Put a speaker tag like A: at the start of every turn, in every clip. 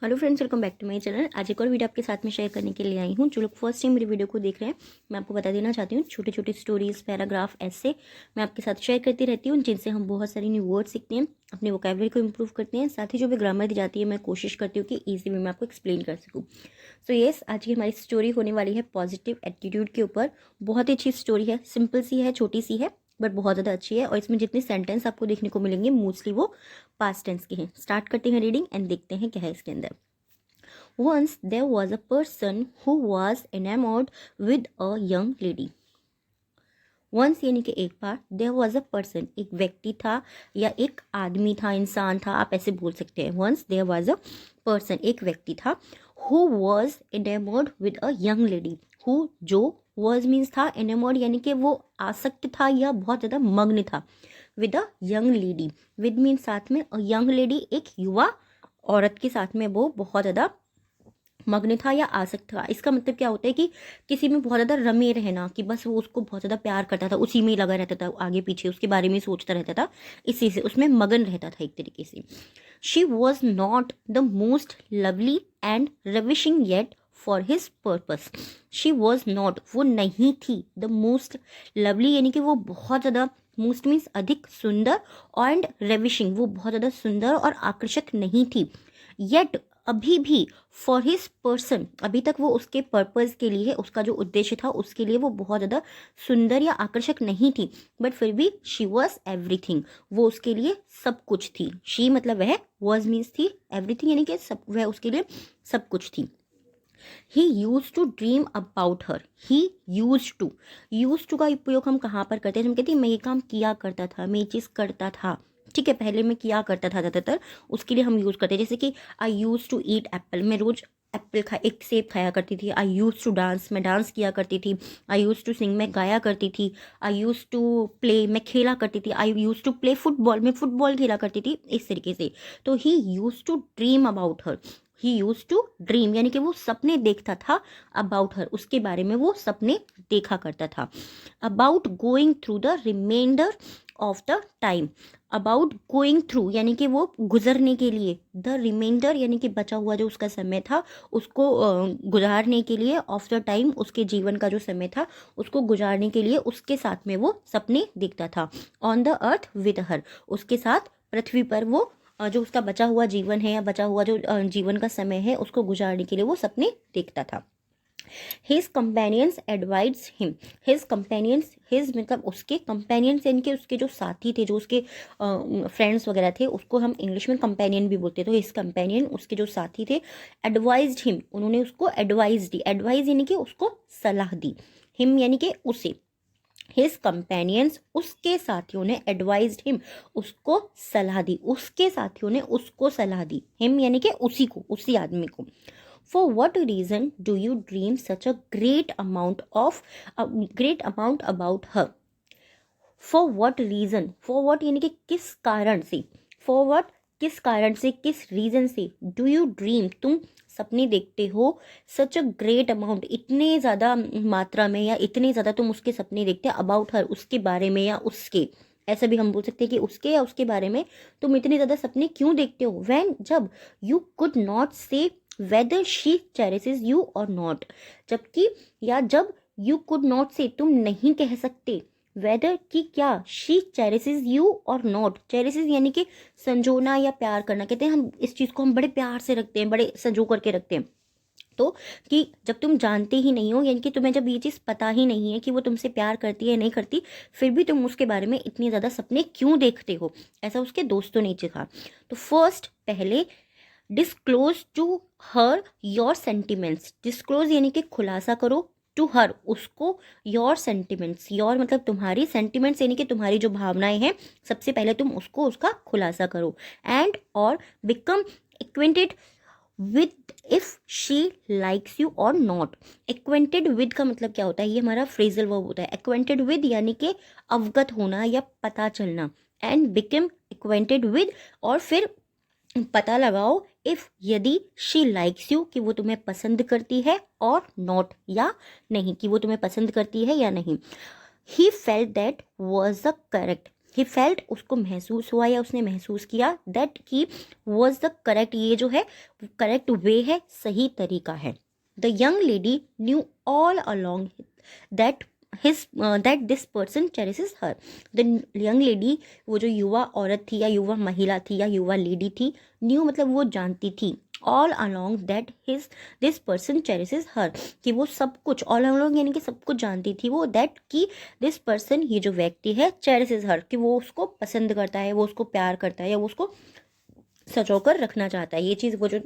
A: Hello friends, welcome back to my channel. आज एक और वीडियो आपके साथ में शेयर करने के लिए आई हूँ। जो लोग फर्स्ट टाइम मेरी वीडियो को देख रहे हैं, मैं आपको बता देना चाहती हूँ, छोटे छोटे स्टोरीज, पैराग्राफ, ऐसे मैं आपके साथ शेयर करती रहती हूँ, जिनसे हम बहुत सारी न्यू वर्ड सीखते हैं, अपने वोकैबुलरी को इंप्रूव करते हैं। साथ ही जो भी ग्रामर दी जाती है, मैं कोशिश करती हूँ कि ईजी वे में आपको एक्सप्लेन कर सकूँ। सो येस, आज की हमारी स्टोरी होने वाली है पॉजिटिव एटीट्यूड के ऊपर। बहुत ही अच्छी स्टोरी है, सिंपल सी है, छोटी सी है, बट बहुत ज़्यादा अच्छी है। और इसमें जितने सेंटेंस आपको देखने को मिलेंगे मोस्टली वो पास्ट टेंस के हैं। स्टार्ट करते हैं रीडिंग एंड देखते हैं क्या है इसके अंदर। Once there was a person who was enamored with a young lady. Once यानी कि एक बार, देयर वॉज अ पर्सन, एक व्यक्ति था या एक आदमी था, इंसान था, आप ऐसे बोल सकते हैं। Once there was a person, एक व्यक्ति था, who was enamoured with a young lady. Who, जो, वॉज मीन्स था, एनेमर्ड यानी कि वो आसक्त था या बहुत ज़्यादा मग्न था, with a young lady. With means साथ में, अ यंग लेडी एक युवा औरत के साथ में वो बहुत ज़्यादा मग्न था या आसक्त था। इसका मतलब क्या होता है कि किसी में बहुत ज़्यादा रमे रहना, कि बस वो उसको बहुत ज़्यादा प्यार करता था, उसी में ही लगा रहता था, आगे पीछे उसके बारे में सोचता रहता था, इसी से उसमें मगन रहता था एक तरीके से। She was not the most lovely and ravishing yet for his purpose. She was not, वो नहीं थी, द मोस्ट लवली यानी कि वो बहुत ज़्यादा, मोस्ट मीन्स अधिक सुंदर, एंड रेविशिंग वो बहुत ज़्यादा सुंदर और आकर्षक नहीं थी, येट अभी भी, फॉर हिज पर्सन अभी तक वो उसके पर्पस के लिए, उसका जो उद्देश्य था उसके लिए वो बहुत ज़्यादा सुंदर या आकर्षक नहीं थी, बट फिर भी शी वॉज एवरीथिंग, वो उसके लिए सब कुछ थी। शी मतलब वह, वॉज मीन्स थी, एवरीथिंग यानी कि सब, वह उसके लिए सब कुछ थी। He used to dream about her. He used to का उपयोग हम कहाँ पर करते हैं? हम कहते हैं मैं ये काम किया करता था, मैं ये चीज़ करता था, ठीक है, पहले मैं किया करता था ज़्यादातर, उसके लिए हम यूज़ करते हैं। जैसे कि आई यूज टू ईट एप्पल, मैं रोज़ एप्पल खा, एक सेब खाया करती थी। आई यूज टू डांस, मैं डांस किया करती थी। आई यूज टू सिंग, मैं गाया करती थी। आई यूज टू प्ले, मैं खेला करती थी। I used to play football, मैं फुटबॉल खेला करती थी, इस तरीके से। तो he used to dream about her. He used to dream यानी कि वो सपने देखता था, अबाउट हर उसके बारे में वो सपने देखा करता था। About going through the reminder of the time. About going through यानी कि वो गुजरने के लिए, द रिमाइंडर यानी कि बचा हुआ जो उसका समय था उसको गुजारने के लिए, ऑफ द टाइम उसके जीवन का जो समय था उसको गुजारने के लिए उसके साथ में वो सपने देखता था। On the earth with her, उसके साथ पृथ्वी पर वो जो उसका बचा हुआ जीवन है या बचा हुआ जो जीवन का समय है उसको गुजारने के लिए वो सपने देखता था। His companions advise him. His companions, his मतलब उसके, कंपेनियंस यानी कि उसके जो साथी थे, जो उसके फ्रेंड्स वगैरह थे, उसको हम इंग्लिश में कंपेनियन भी बोलते हैं। तो हिज कंपेनियन, उसके जो साथी थे, एडवाइज्ड हिम, उन्होंने उसको एडवाइस दी। एडवाइस यानी कि उसको सलाह दी, हिम यानी कि उसे। हिज कंपेनियंस, उसके साथियों ने, एडवाइज्ड हिम, उसको सलाह दी, उसके साथियों ने उसको सलाह दी। हिम यानी कि उसी को, उसी आदमी को। For what reason do you dream such a great amount about her. For what reason, for what यानी कि किस कारण से, फॉर वट किस कारण से, किस रीजन से, डू यू ड्रीम तुम सपने देखते हो, सच अ ग्रेट अमाउंट इतने ज़्यादा मात्रा में, या इतने ज़्यादा तुम उसके सपने देखते हैं, अबाउट हर उसके बारे में या उसके, ऐसा भी हम बोल सकते हैं कि उसके या उसके बारे में तुम इतने ज़्यादा सपने क्यों देखते हो। व्हेन, जब, यू कुड नॉट से वेदर शी चेरिसेस यू और नॉट, जबकि या जब, यू कुड नॉट से तुम नहीं कह सकते, वेदर की क्या, शी चेरिसेस यू और नॉट, चेरिसेस यानी कि संजोना या प्यार करना, कहते हैं हम इस चीज़ को हम बड़े प्यार से रखते हैं, बड़े संजो करके रखते हैं। तो कि जब तुम जानते ही नहीं हो, यानी कि तुम्हें जब ये चीज़ पता ही नहीं है कि वो तुमसे प्यार करती है नहीं करती, फिर भी तुम उसके बारे में इतनी ज़्यादा सपने क्यों देखते हो, ऐसा उसके दोस्तों ने कहा। तो फर्स्ट, पहले, disclose to her your sentiments. Disclose यानी कि खुलासा करो, टू हर उसको, योर सेंटिमेंट्स, योर मतलब तुम्हारी, सेंटिमेंट्स यानी कि तुम्हारी जो भावनाएं हैं, सबसे पहले तुम उसको, उसका खुलासा करो। एंड और become acquainted with if she likes you और नॉट। एक्वेंटेड विद का मतलब क्या होता है? ये हमारा फ्रेजल वर्ब होता है। एक्वेंटेड विद यानी कि अवगत होना या पता चलना, एंड बिकम एक्वेंटेड विद, और फिर पता लगाओ, इफ यदि, शी लाइक्स यू कि वो तुम्हें पसंद करती है, और नॉट या नहीं कि वो तुम्हें पसंद करती है या नहीं। He felt that was the correct. He felt, उसको महसूस हुआ या उसने महसूस किया, दैट की वॉज द करेक्ट, ये जो है करेक्ट वे है, सही तरीका है। The young lady knew all along that that this person cherishes her. The young lady, वो जो युवा औरत थी या युवा महिला थी या युवा लेडी थी, न्यू मतलब वो जानती थी, all along that this person cherishes her, कि वो सब कुछ, ऑल अलॉन्ग यानी कि सब कुछ जानती थी वो, दैट कि दिस पर्सन, ये जो व्यक्ति है, चेरिसेस हर, कि वो उसको पसंद करता है, वो उसको प्यार करता है या वो उसको सजो कर रखना चाहता है। ये चीज़ वो जो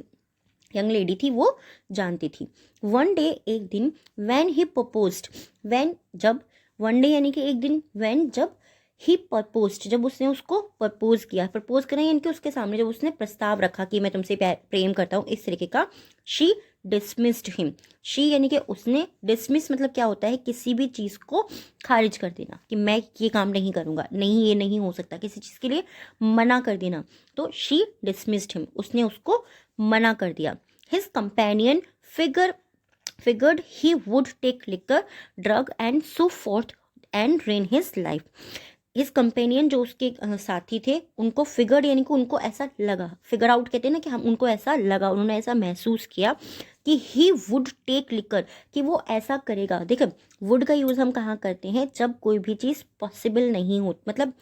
A: यंग लेडी थी वो जानती थी। वन डे, एक दिन, वैन ही प्रपोज्ड, वैन जब, वन डे यानी कि एक दिन, वैन जब, ही प्रपोज्ड जब उसने उसको प्रपोज किया, प्रपोज करना यानी कि उसके सामने जब उसने प्रस्ताव रखा कि मैं तुमसे प्रेम करता हूँ, इस तरीके का, शी डिसमिस्ड हिम, शी यानी कि उसने, डिसमिस मतलब क्या होता है, किसी भी चीज़ को खारिज कर देना, कि मैं ये काम नहीं करूँगा, नहीं ये नहीं हो सकता, किसी चीज़ के लिए मना कर देना, तो शी डिसमिस्ड हिम, उसने उसको मना कर दिया। His companion figured he would take liquor, drug and so forth and ruin his life. His companion, जो उसके साथी थे, उनको फिगर यानी कि उनको ऐसा लगा, फिगर आउट कहते हैं ना, कि हम उनको ऐसा लगा, उन्होंने ऐसा महसूस किया कि ही वुड टेक लिकर, कि वो ऐसा करेगा। देखो वुड का यूज़ हम कहाँ करते हैं, जब कोई भी चीज़ पॉसिबल नहीं हो, मतलब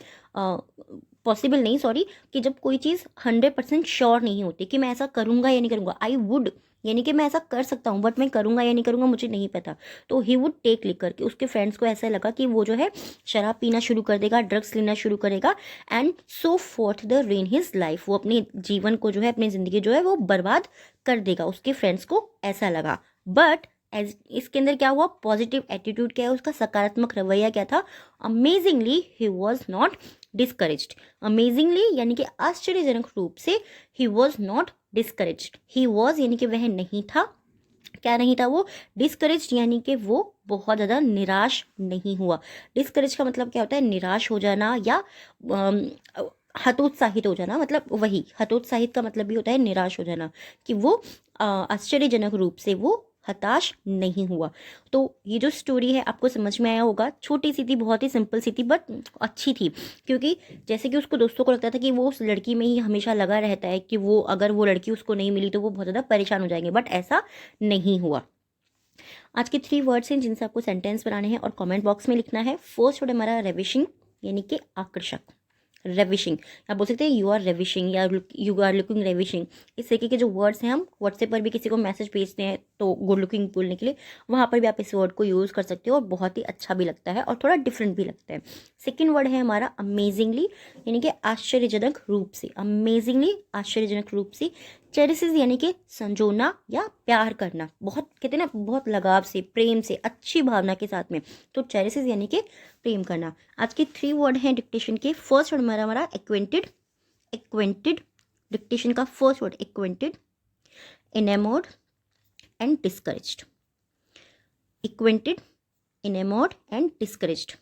A: पॉसिबल नहीं, सॉरी, कि जब कोई चीज़ 100% श्योर नहीं होती कि मैं ऐसा करूँगा या नहीं करूँगा। आई वुड यानी कि मैं ऐसा कर सकता हूँ, बट मैं करूँगा या नहीं करूँगा मुझे नहीं पता। तो ही वुड टेक लिकर, कि उसके फ्रेंड्स को ऐसा लगा कि वो जो है शराब पीना शुरू कर देगा, ड्रग्स लेना शुरू करेगा, and so fourth the rain his life, वो अपने जीवन को जो है, अपनी ज़िंदगी जो है वो बर्बाद कर देगा, उसके फ्रेंड्स को ऐसा लगा। बट एज इसके अंदर क्या हुआ, पॉजिटिव एटीट्यूड क्या है उसका, सकारात्मक रवैया क्या था, amazingly he was not discouraged, amazingly यानी कि आश्चर्यजनक रूप से, he was not discouraged, he was यानी कि वह नहीं था, क्या नहीं था वो, डिस्करेज्ड यानी कि वो बहुत ज़्यादा निराश नहीं हुआ। डिस्करेज का मतलब क्या होता है, निराश हो जाना या हतोत्साहित हो जाना, मतलब वही हतोत्साहित का मतलब भी होता है निराश हो जाना, कि वो आश्चर्यजनक रूप से वो हताश नहीं हुआ। तो ये जो स्टोरी है आपको समझ में आया होगा, छोटी सी थी, बहुत ही सिंपल सी थी, बट अच्छी थी, क्योंकि जैसे कि उसको दोस्तों को लगता था कि वो उस लड़की में ही हमेशा लगा रहता है, कि वो अगर वो लड़की उसको नहीं मिली तो वो बहुत ज़्यादा परेशान हो जाएंगे, बट ऐसा नहीं हुआ। आज के 3 वर्ड्स हैं जिनसे आपको सेंटेंस बनाने हैं और कमेंट बॉक्स में लिखना है। फर्स्ट वर्ड हमारा रेविशिंग यानी कि आकर्षक, रेविशिंग, आप बोल सकते हैं यू आर रेविशिंग या यू आर लुकिंग रेविशिंग। इस तरीके के जो वर्ड्स हैं, हम व्हाट्सएप पर भी किसी को मैसेज भेजते हैं तो गुड लुकिंग बोलने के लिए, वहाँ पर भी आप इस वर्ड को यूज़ कर सकते हो और बहुत ही अच्छा भी लगता है और थोड़ा डिफरेंट भी लगता है। सेकेंड वर्ड है हमारा अमेजिंगली यानी कि आश्चर्यजनक रूप से, अमेजिंगली आश्चर्यजनक रूप से। चेरिसेस यानी कि संजोना या प्यार करना, बहुत कहते हैं ना, बहुत लगाव से, प्रेम से, अच्छी भावना के साथ में, तो चेरिसेस यानी कि प्रेम करना। आज के 3 वर्ड हैं डिक्टेशन के। फर्स्ट वर्ड हमारा एक्वेंटेड, एक्वेंटेड, डिक्टेशन का first word acquainted, enamoured and discouraged, acquainted, enamoured and discouraged,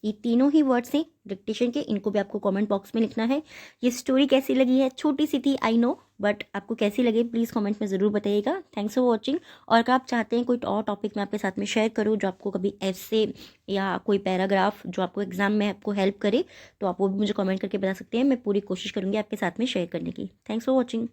A: ये तीनों ही वर्ड्स हैं डिक्टेशन के, इनको भी आपको कमेंट बॉक्स में लिखना है। ये स्टोरी कैसी लगी है, छोटी सी थी आई नो, बट आपको कैसी लगी प्लीज़ कमेंट में ज़रूर बताइएगा। Thanks for watching. और अगर आप चाहते हैं कोई और टॉपिक मैं आपके साथ में शेयर करूँ जो आपको कभी ऐसे या कोई पैराग्राफ जो आपको एग्जाम में आपको हेल्प करे, तो आप वो भी मुझे कमेंट करके बता सकते हैं। मैं पूरी कोशिश करूँगी आपके साथ में शेयर करने की। Thanks for watching.